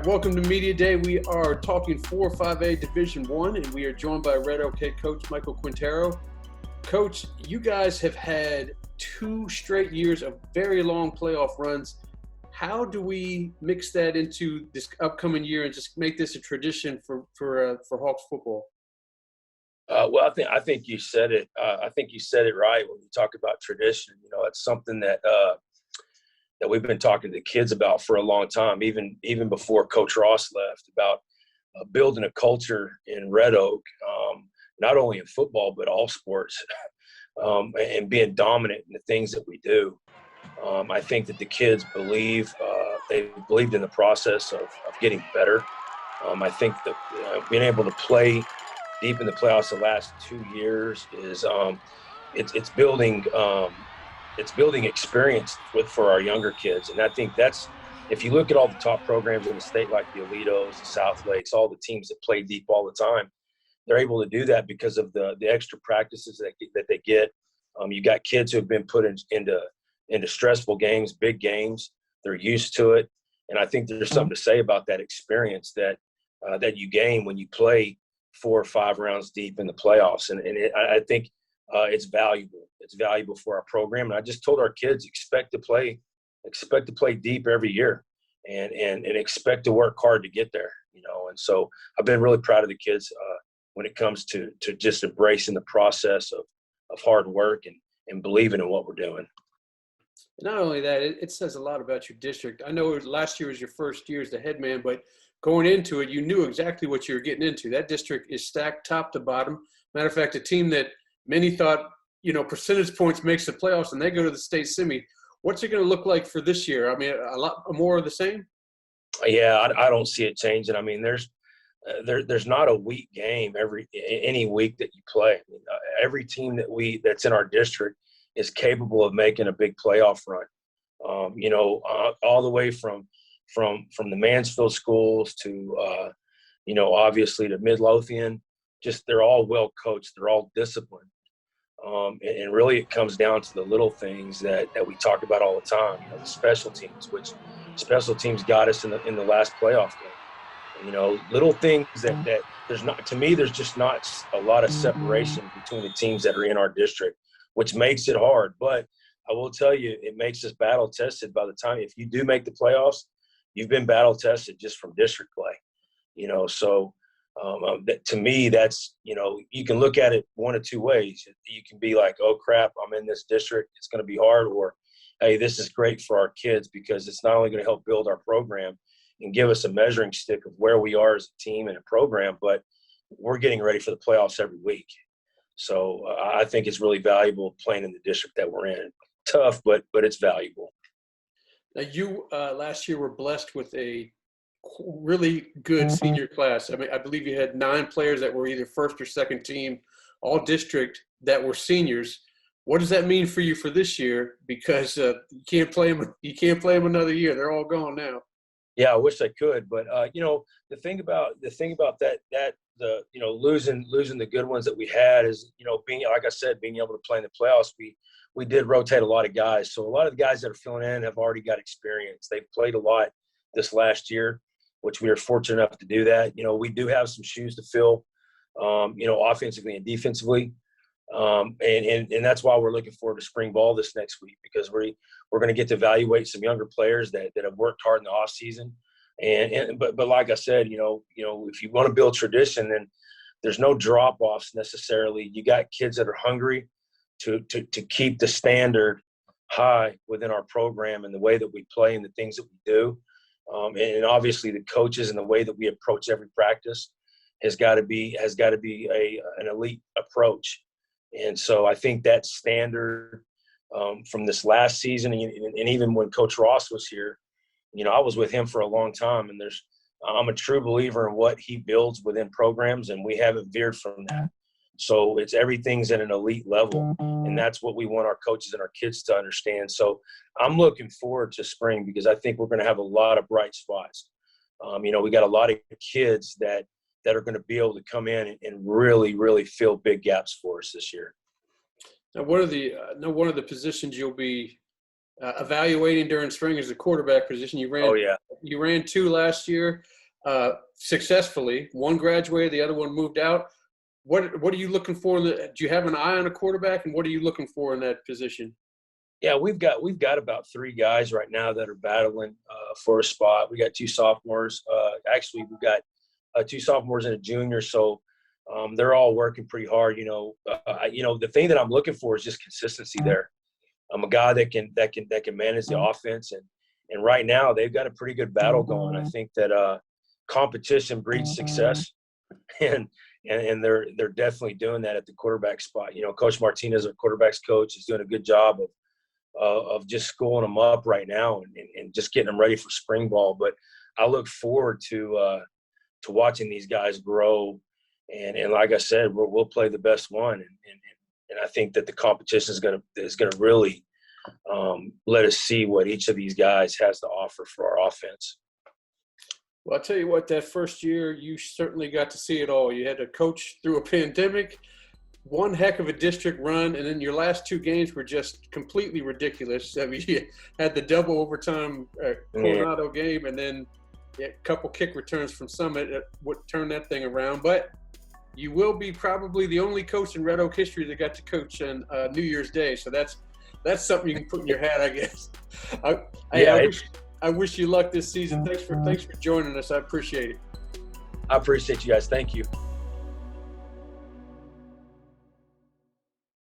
Welcome to Media Day. We are talking 4-5A Division I, and we are joined by Red Oak head coach Michael Quintero. Coach, you guys have had 2 straight years of very long playoff runs. How do we mix that into this upcoming year and just make this a tradition for Hawks football? Well, I think you said it. I think you said it right when you talk about tradition. You know, it's something that we've been talking to the kids about for a long time, even before Coach Ross left, about building a culture in Red Oak, not only in football but all sports, and being dominant in the things that we do. I think that the kids they believed in the process of getting better. I think that being able to play deep in the playoffs the last 2 years is it's building experience for our younger kids. And I think that's, if you look at all the top programs in the state, like the Alitos, the South Lakes, all the teams that play deep all the time, they're able to do that because of the extra practices that they get. You got kids who have been put into stressful games, big games. They're used to it. And I think there's something to say about that experience that you gain when you play 4 or 5 rounds deep in the playoffs. And I think it's valuable. It's valuable for our program. And I just told our kids, expect to play deep every year and expect to work hard to get there, you know. And so I've been really proud of the kids when it comes to just embracing the process of hard work and believing in what we're doing. Not only that, it says a lot about your district. I know last year was your first year as the head man, but going into it, you knew exactly what you were getting into. That district is stacked top to bottom. Matter of fact, a team that many thought, percentage points makes the playoffs, and they go to the state semi. What's it going to look like for this year? I mean, a lot more of the same? Yeah, I don't see it changing. I mean, there's not a weak game any week that you play. I mean, every team that's in our district is capable of making a big playoff run. All the way from the Mansfield schools to obviously to Midlothian. Just they're all well coached. They're all disciplined. And really it comes down to the little things that we talk about all the time. The special teams, which special teams got us in the last playoff game. Little things that there's not, to me, there's just not a lot of separation between the teams that are in our district, which makes it hard. But I will tell you, it makes us battle tested by the time, if you do make the playoffs, you've been battle tested just from district play, so to me, that's, you can look at it one of 2 ways. You can be like, oh crap, I'm in this district, it's going to be hard, or hey, this is great for our kids because it's not only going to help build our program and give us a measuring stick of where we are as a team and a program, but we're getting ready for the playoffs every week. So I think it's really valuable playing in the district that we're in. Tough, but it's valuable. Now, you last year were blessed with a really good senior class. I mean, I believe you had 9 players that were either first or second team, all district, that were seniors. What does that mean for you for this year? Because you can't play them. You can't play them another year. They're all gone now. Yeah, I wish I could, but the thing about that losing the good ones that we had is, being, like I said, being able to play in the playoffs, we did rotate a lot of guys. So a lot of the guys that are filling in have already got experience. They've played a lot this last year, which we are fortunate enough to do that. We do have some shoes to fill, offensively and defensively. And that's why we're looking forward to spring ball this next week, because we're going to get to evaluate some younger players that have worked hard in the off season. But like I said, if you want to build tradition, then there's no drop offs necessarily. You got kids that are hungry to keep the standard high within our program and the way that we play and the things that we do. And obviously the coaches and the way that we approach every practice has got to be an elite approach. And so I think that standard from this last season, and even when Coach Ross was here, I was with him for a long time, and I'm a true believer in what he builds within programs, and we haven't veered from that. So it's everything's at an elite level, and that's what we want our coaches and our kids to understand. So I'm looking forward to spring because I think we're going to have a lot of bright spots. We got a lot of kids that are going to be able to come in and really, really fill big gaps for us this year. Now, one of the positions you'll be evaluating during spring is the quarterback position. You ran You ran 2 last year successfully. One graduated, the other one moved out. What are you looking for? Do you have an eye on a quarterback, and what are you looking for in that position? Yeah, we've got about 3 guys right now that are battling for a spot. We got 2 sophomores. Actually, we've got 2 sophomores and a junior. So they're all working pretty hard. The thing that I'm looking for is just consistency there. I'm a guy that can manage the offense, and right now they've got a pretty good battle going. I think that competition breeds success, and they're definitely doing that at the quarterback spot. Coach Martinez, our quarterbacks coach, is doing a good job of just schooling them up right now and just getting them ready for spring ball. But I look forward to watching these guys grow. And like I said, we'll play the best one. And I think that the competition is gonna really let us see what each of these guys has to offer for our offense. Well, I'll tell you what, that first year, you certainly got to see it all. You had to coach through a pandemic, one heck of a district run, and then your last 2 games were just completely ridiculous. I mean, you had the double overtime Coronado game, and then a couple kick returns from Summit that would turn that thing around. But you will be probably the only coach in Red Oak history that got to coach on New Year's Day. So that's something you can put in your hat, I guess. I wish you luck this season. Thanks for joining us. I appreciate it. I appreciate you guys. Thank you.